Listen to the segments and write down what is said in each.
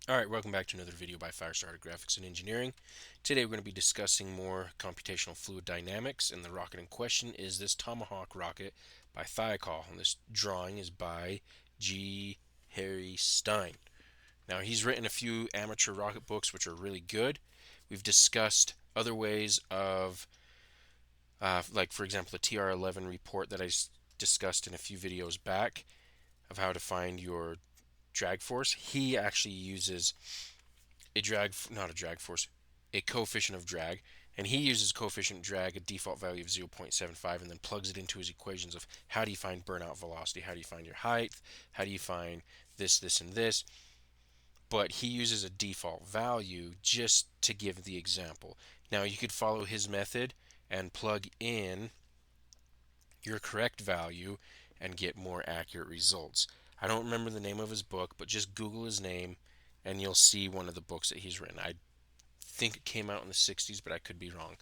Alright, welcome back to another video by Firestarter Graphics and Engineering. Today we're going to be discussing more computational fluid dynamics, and the rocket in question is this Tomahawk rocket by Thiokol, and this drawing is by G. Harry Stein. Now, he's written a few amateur rocket books which are really good. We've discussed other ways of, like for example, the TR11 report that I discussed in a few videos back of how to find your drag force. He actually uses not a drag force, a coefficient of drag, and he uses coefficient drag, a default value of 0.75, and then plugs it into his equations of how do you find burnout velocity, how do you find your height, how do you find this, this, and this. But he uses a default value just to give the example. Now you could follow his method and plug in your correct value and get more accurate results. I don't remember the name of his book, but just Google his name and you'll see one of the books that he's written. I think it came out in the 60s, but I could be wrong.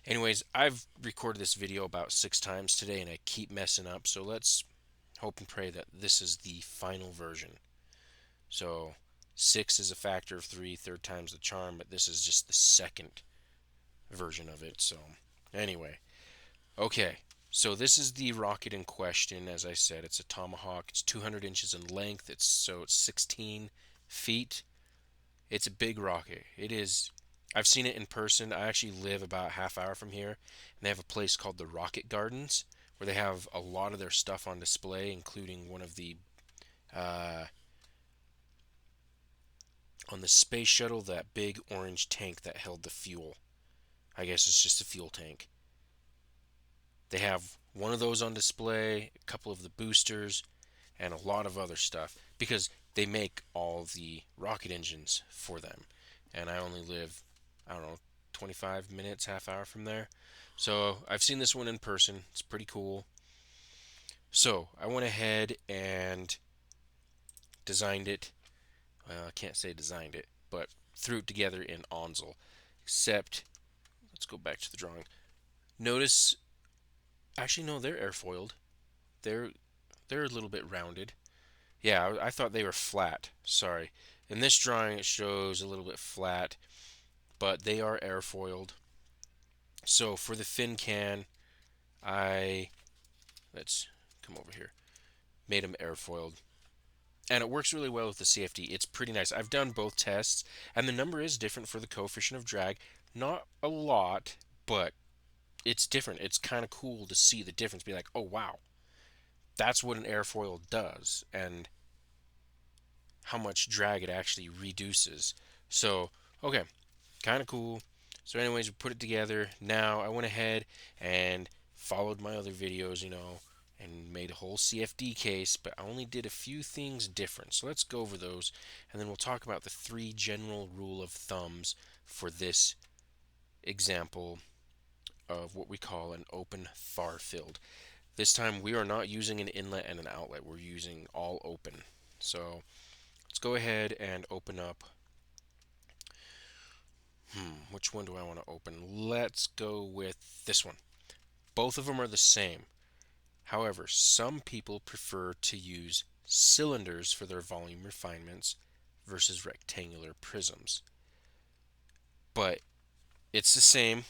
Anyways, I've recorded this video about 6 times today and I keep messing up, so let's hope and pray that this is the final version. So 6 is a factor of 3, third time's the charm, but this is just the second version of it. So anyway, okay. So this is the rocket in question. As I said, it's a Tomahawk. It's 200 inches in length. It's 16 feet. It's a big rocket. It is. I've seen it in person. I actually live about a half hour from here, and they have a place called the Rocket Gardens where they have a lot of their stuff on display, including one of the uh, on the space shuttle, that big orange tank that held the fuel. I guess it's just a fuel tank. They have one of those on display, a couple of the boosters, and a lot of other stuff because they make all the rocket engines for them. And I only live, I don't know, 25 minutes, half hour from there. So I've seen this one in person. It's pretty cool. So I went ahead and designed it. Well, I can't say designed it, but threw it together in Ondsel. Except, let's go back to the drawing. Notice, actually, no, they're airfoiled. They're they're a little bit rounded. Yeah, I thought they were flat. Sorry. In this drawing, it shows a little bit flat, but they are airfoiled. So for the fin can, I let's come over here. Made them airfoiled, and it works really well with the CFD. It's pretty nice. I've done both tests, and the number is different for the coefficient of drag. Not a lot, but it's different. It's kind of cool to see the difference. Be like, oh wow, that's what an airfoil does, and how much drag it actually reduces. So, okay, kind of cool. So, anyways, we put it together. Now, I went ahead and followed my other videos, and made a whole CFD case, but I only did a few things different. So, let's go over those, and then we'll talk about the 3 general rule of thumbs for this example of what we call an open far field. This time, we are not using an inlet and an outlet, we're using all open. So, let's go ahead and open up. Which one do I want to open? Let's go with this one. Both of them are the same. However, some people prefer to use cylinders for their volume refinements versus rectangular prisms. But it's the same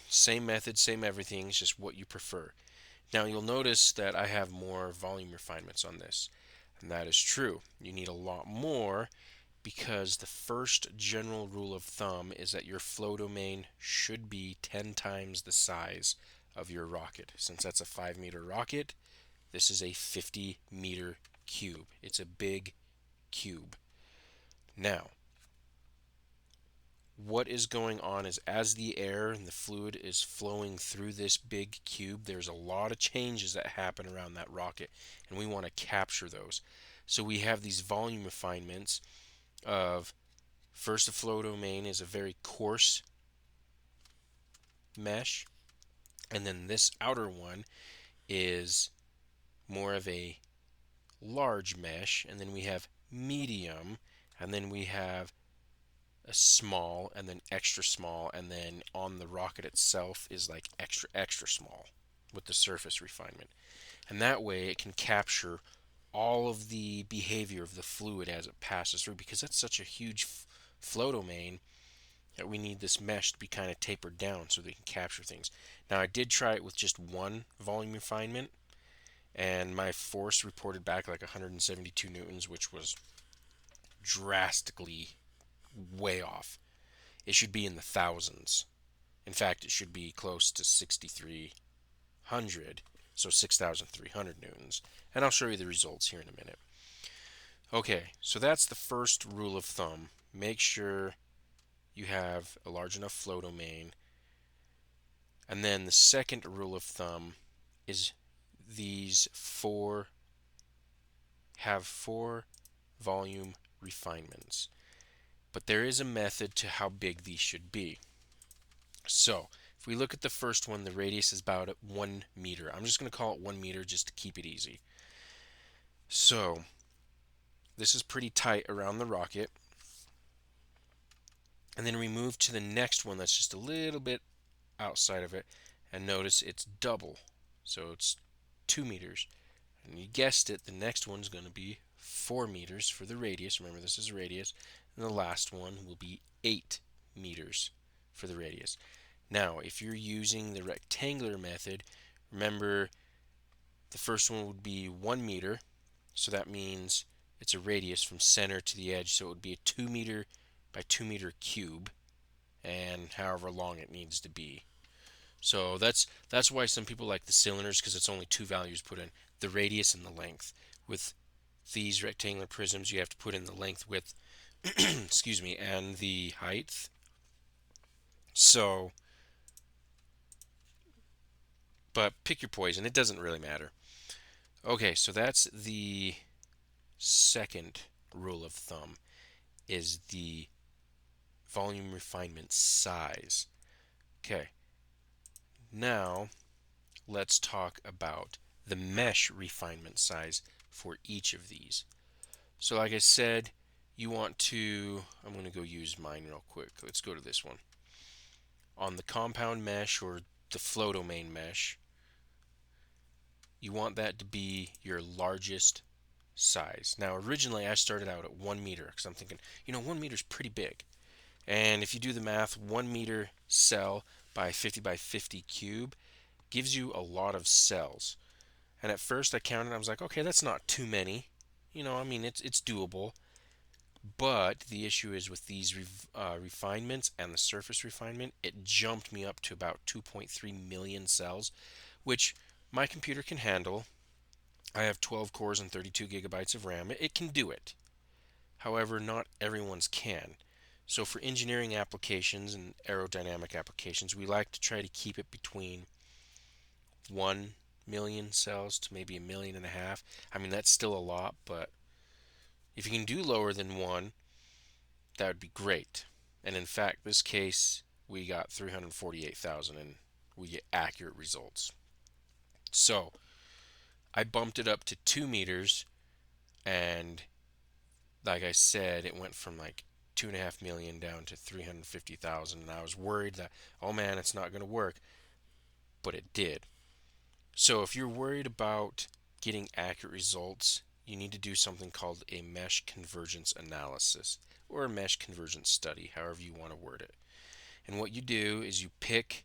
method, same everything, it's just what you prefer. Now you'll notice that I have more volume refinements on this, and that is true. You need a lot more because the first general rule of thumb is that your flow domain should be 10 times the size of your rocket. Since that's a 5-meter rocket, this is a 50-meter cube. It's a big cube. Now, what is going on is as the air and the fluid is flowing through this big cube, there's a lot of changes that happen around that rocket, and we want to capture those. So we have these volume refinements of, first, the flow domain is a very coarse mesh, and then this outer one is more of a large mesh, and then we have medium, and then we have a small, and then extra small, and then on the rocket itself is like extra extra small with the surface refinement. And that way it can capture all of the behavior of the fluid as it passes through, because that's such a huge flow domain that we need this mesh to be kind of tapered down so they can capture things. Now I did try it with just one volume refinement, and my force reported back like 172 newtons, which was drastically way off. It should be in the thousands. In fact, it should be close to 6,300, so 6,300 newtons. And I'll show you the results here in a minute. Okay, so that's the first rule of thumb. Make sure you have a large enough flow domain. And then the second rule of thumb is these have four volume refinements. But there is a method to how big these should be. So if we look at the first one, the radius is about 1 meter. I'm just going to call it 1 meter just to keep it easy. So this is pretty tight around the rocket. And then we move to the next one that's just a little bit outside of it. And notice it's double. So it's 2 meters. And you guessed it, the next one's going to be 4 meters for the radius. Remember, this is radius. And the last one will be 8 meters for the radius. Now, if you're using the rectangular method, remember the first one would be 1 meter. So that means it's a radius from center to the edge. So it would be a 2 meter by 2 meter cube, and however long it needs to be. So that's why some people like the cylinders, because it's only two values put in, the radius and the length. With these rectangular prisms, you have to put in the length, width, excuse me, and the height. So, but pick your poison, it doesn't really matter. Okay, so that's the second rule of thumb, is the volume refinement size. Okay, now let's talk about the mesh refinement size for each of these. So like I said, you want to, I'm going to go use mine real quick. Let's go to this one. On the compound mesh or the flow domain mesh, you want that to be your largest size. Now originally I started out at 1 meter because I'm thinking, 1 meter is pretty big. And if you do the math, 1 meter cell by 50 by 50 cube gives you a lot of cells. And at first I counted, I was like, okay, that's not too many. It's doable. But the issue is with these refinements and the surface refinement, it jumped me up to about 2.3 million cells, which my computer can handle. I have 12 cores and 32 gigabytes of RAM. It can do it. However, not everyone's can. So for engineering applications and aerodynamic applications, we like to try to keep it between 1 million cells to maybe 1.5 million. That's still a lot, but if you can do lower than 1, that would be great. And in fact, this case, we got 348,000 and we get accurate results. So I bumped it up to 2 meters, and like I said, it went from like 2.5 million down to 350,000, and I was worried that, oh man, it's not going to work, but it did. So if you're worried about getting accurate results, you need to do something called a mesh convergence analysis or a mesh convergence study, however you want to word it. And what you do is you pick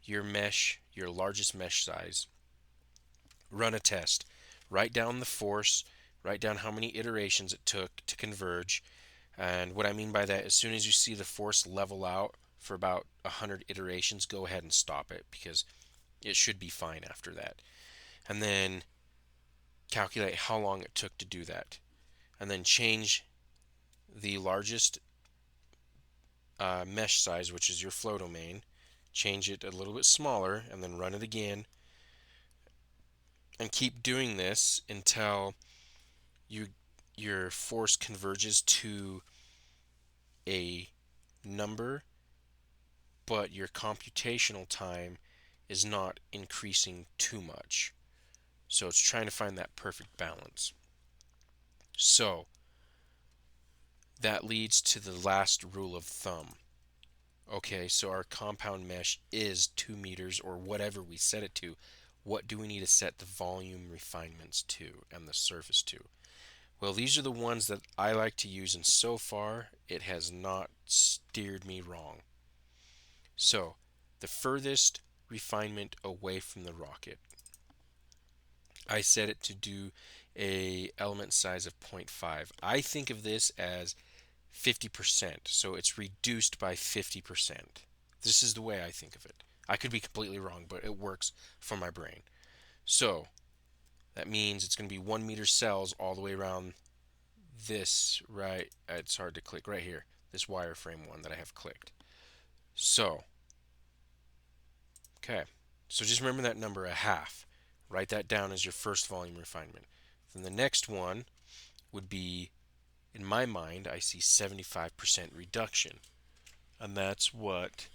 your mesh, your largest mesh size, run a test, write down the force, write down how many iterations it took to converge. And what I mean by that, as soon as you see the force level out for about 100 iterations, go ahead and stop it, because it should be fine after that. And then calculate how long it took to do that. And then change the largest mesh size, which is your flow domain, change it a little bit smaller, and then run it again. And keep doing this until your force converges to a number, but your computational time is not increasing too much. So it's trying to find that perfect balance. So that leads to the last rule of thumb. Okay, so our compound mesh is 2 meters or whatever we set it to. What do we need to set the volume refinements to and the surface to? Well, these are the ones that I like to use, and so far it has not steered me wrong. So, the furthest refinement away from the rocket, I set it to do a element size of 0.5. I think of this as 50%, so it's reduced by 50%. This is the way I think of it. I could be completely wrong, but it works for my brain. So, that means it's going to be 1 meter cells all the way around this, right? It's hard to click right here. This wireframe one that I have clicked. So, okay. So just remember that number, a half. Write that down as your first volume refinement. Then the next one would be, in my mind, I see 75% reduction. And that's what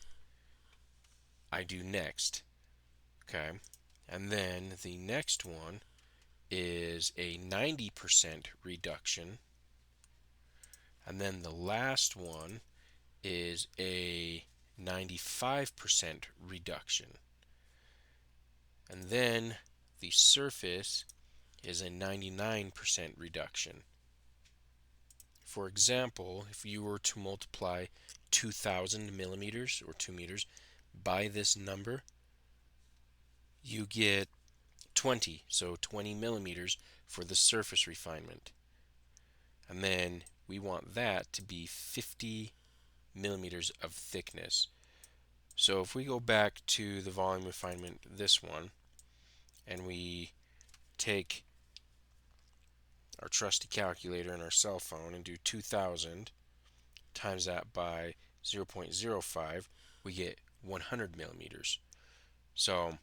I do next. Okay. And then the next one is a 90% reduction. And then the last one is a 95% reduction. And then the surface is a 99% reduction. For example, if you were to multiply 2,000 millimeters or 2 meters by this number, you get 20, so 20 millimeters for the surface refinement. And then we want that to be 50 millimeters of thickness. So if we go back to the volume refinement, this one, and we take our trusty calculator and our cell phone and do 2000 times that by 0.05, we get 100 millimeters. So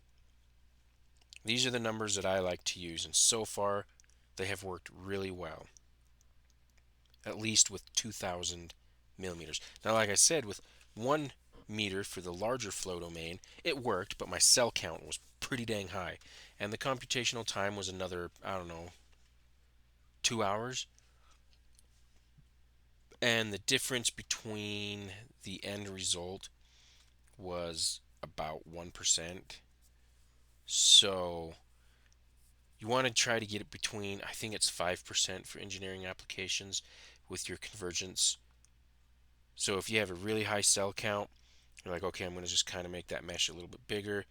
these are the numbers that I like to use, and so far they have worked really well, at least with 2000 millimeters. Now, like I said, with 1 meter for the larger flow domain, it worked, but my cell count was pretty dang high. And the computational time was another, I don't know, 2 hours. And the difference between the end result was about 1%. So you want to try to get it between, I think it's 5% for engineering applications with your convergence. So if you have a really high cell count, you're like, okay, I'm going to just kind of make that mesh a little bit bigger.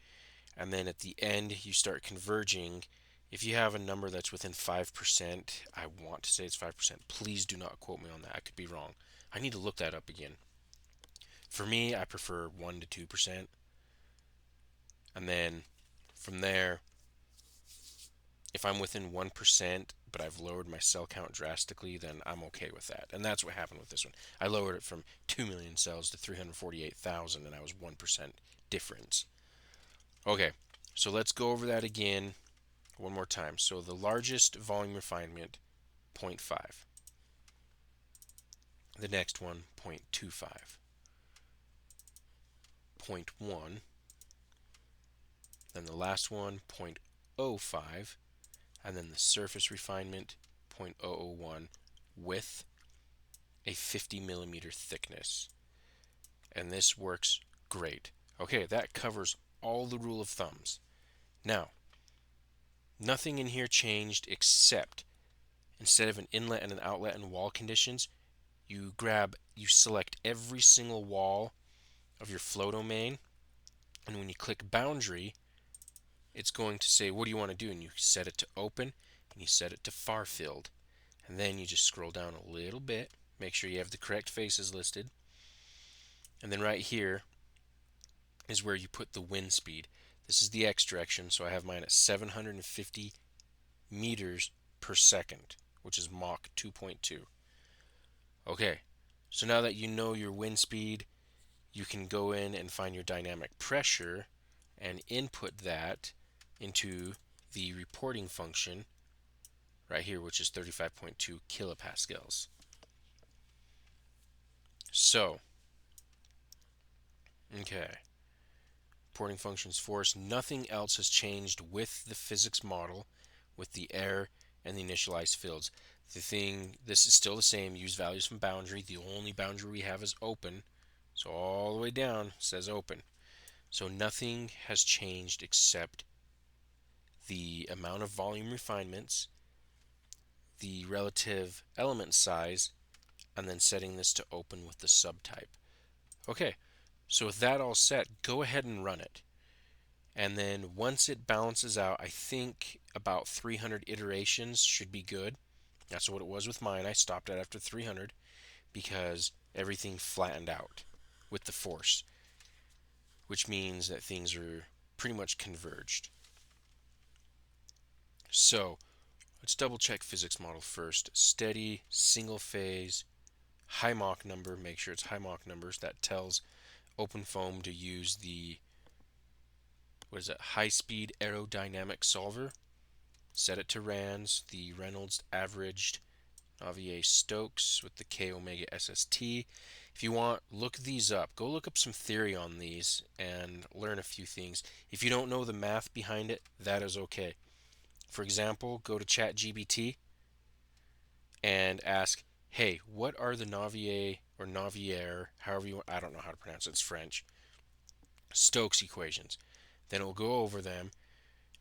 And then at the end, you start converging. If you have a number that's within 5%, I want to say it's 5%. Please do not quote me on that. I could be wrong. I need to look that up again. For me, I prefer 1 to 2%. And then from there, if I'm within 1%, but I've lowered my cell count drastically, then I'm okay with that. And that's what happened with this one. I lowered it from 2 million cells to 348,000, and I was 1% difference. Okay, so let's go over that again one more time. So the largest volume refinement, 0.5. The next one, 0.25. 0.1. Then the last one, 0.05. And then the surface refinement, 0.001, with a 50 millimeter thickness. And this works great. Okay, that covers all the rule of thumbs. Now, nothing in here changed except instead of an inlet and an outlet and wall conditions, you select every single wall of your flow domain, and when you click boundary, it's going to say, what do you want to do? And you set it to open, and you set it to far field. And then you just scroll down a little bit, make sure you have the correct faces listed. And then right here is where you put the wind speed. This is the X direction, so I have mine at 750 meters per second, which is Mach 2.2. Okay, so now that you know your wind speed, you can go in and find your dynamic pressure and input that into the reporting function right here, which is 35.2 kilopascals. So, okay, reporting functions force. Nothing else has changed with the physics model, with the air and the initialized fields. This is still the same. Use values from boundary. The only boundary we have is open. So all the way down says open. So nothing has changed except the amount of volume refinements, the relative element size, and then setting this to open with the subtype. Okay, so with that all set, go ahead and run it. And then once it balances out, I think about 300 iterations should be good. That's what it was with mine. I stopped it after 300 because everything flattened out with the force, which means that things are pretty much converged. So let's double check physics model first. Steady, single phase, high Mach number. Make sure it's high Mach numbers. That tells OpenFOAM to use the, what is it, high speed aerodynamic solver. Set it to RANS, the Reynolds averaged Navier-Stokes with the K omega SST. If you want, look these up. Go look up some theory on these and learn a few things. If you don't know the math behind it, that is okay. For example, go to ChatGPT and ask, hey, what are the Navier or Navier, however you want, I don't know how to pronounce it, it's French, Stokes equations. Then it will go over them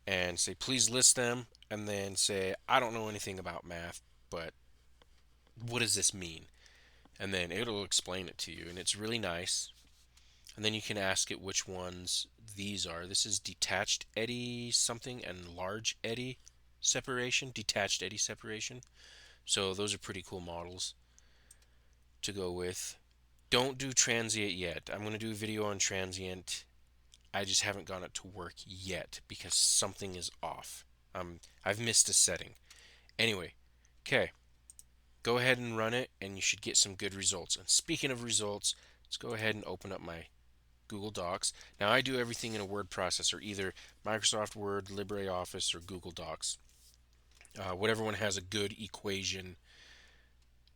and say, please list them, and then say, I don't know anything about math, but what does this mean? And then it'll explain it to you, and it's really nice. And then you can ask it which ones these are. This is detached eddy something and large eddy separation, detached eddy separation. So those are pretty cool models to go with. Don't do transient yet. I'm going to do a video on transient. I just haven't gotten it to work yet because something is off. I've missed a setting. Anyway, okay. Go ahead and run it and you should get some good results. And speaking of results, let's go ahead and open up my Google Docs. Now I do everything in a word processor, either Microsoft Word, LibreOffice, or Google Docs. Whatever one has a good equation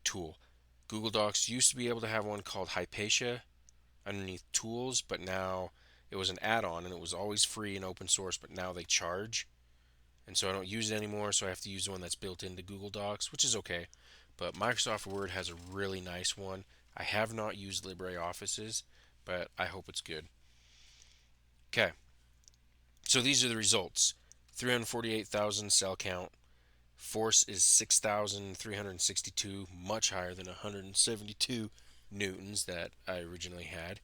tool. Google Docs used to be able to have one called Hypatia underneath tools, but now it was an add-on and it was always free and open source, but now they charge. And so I don't use it anymore, so I have to use one that's built into Google Docs, which is okay. But Microsoft Word has a really nice one. I have not used LibreOffice's, but I hope it's good. Okay, so these are the results. 348,000 cell count. Force is 6,362, much higher than 172 newtons that I originally had.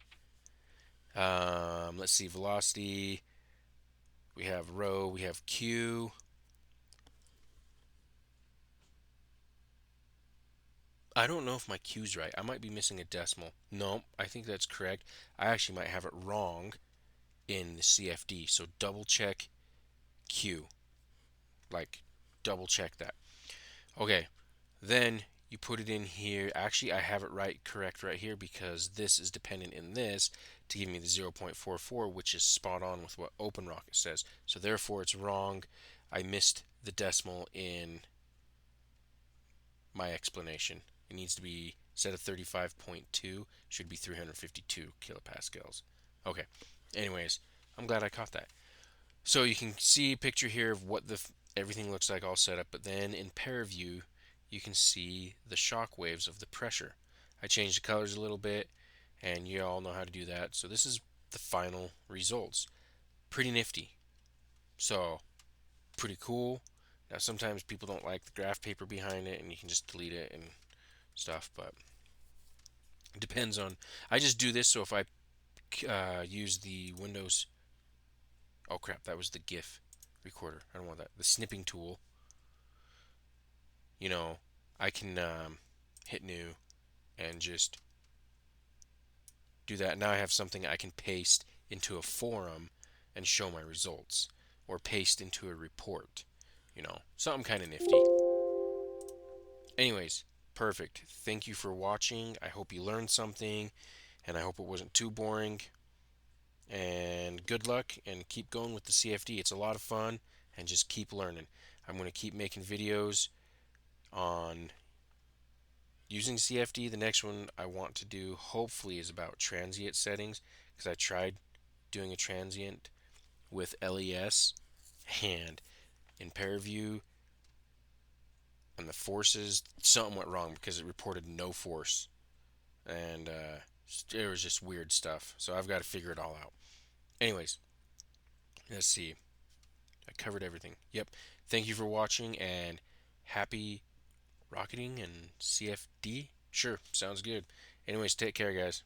Let's see, velocity. We have rho, we have q. I don't know if my q's right. I might be missing a decimal. No, I think that's correct. I actually might have it wrong in the CFD. So double check q. Like, double check that. Okay, then you put it in here. Actually, I have it correct right here because this is dependent in this to give me the 0.44, which is spot on with what OpenRocket says. So therefore, it's wrong. I missed the decimal in my explanation. It needs to be, instead of 35.2, should be 352 kilopascals. Okay. Anyways, I'm glad I caught that. So you can see a picture here of what everything looks like all set up, but then in pair view, you can see the shock waves of the pressure. I changed the colors a little bit, and you all know how to do that. So this is the final results. Pretty nifty. So, pretty cool. Now sometimes people don't like the graph paper behind it, and you can just delete it and stuff, but it depends on. I just do this so if I use the Windows. Oh crap, that was the GIF recorder. I don't want that. The snipping tool. You know, I can hit new and just do that. Now I have something I can paste into a forum and show my results, or paste into a report. You know, something kind of nifty. Anyways, perfect. Thank you for watching. I hope you learned something, and I hope it wasn't too boring. And good luck, and keep going with the CFD. It's a lot of fun, and just keep learning. I'm going to keep making videos on using CFD. The next one I want to do, hopefully, is about transient settings, because I tried doing a transient with LES, and in pair view, and the forces, something went wrong because it reported no force, and it was just weird stuff. So I've got to figure it all out. Anyways, let's see. I covered everything. Yep. Thank you for watching, and happy rocketing and CFD. Sure, sounds good. Anyways, take care, guys.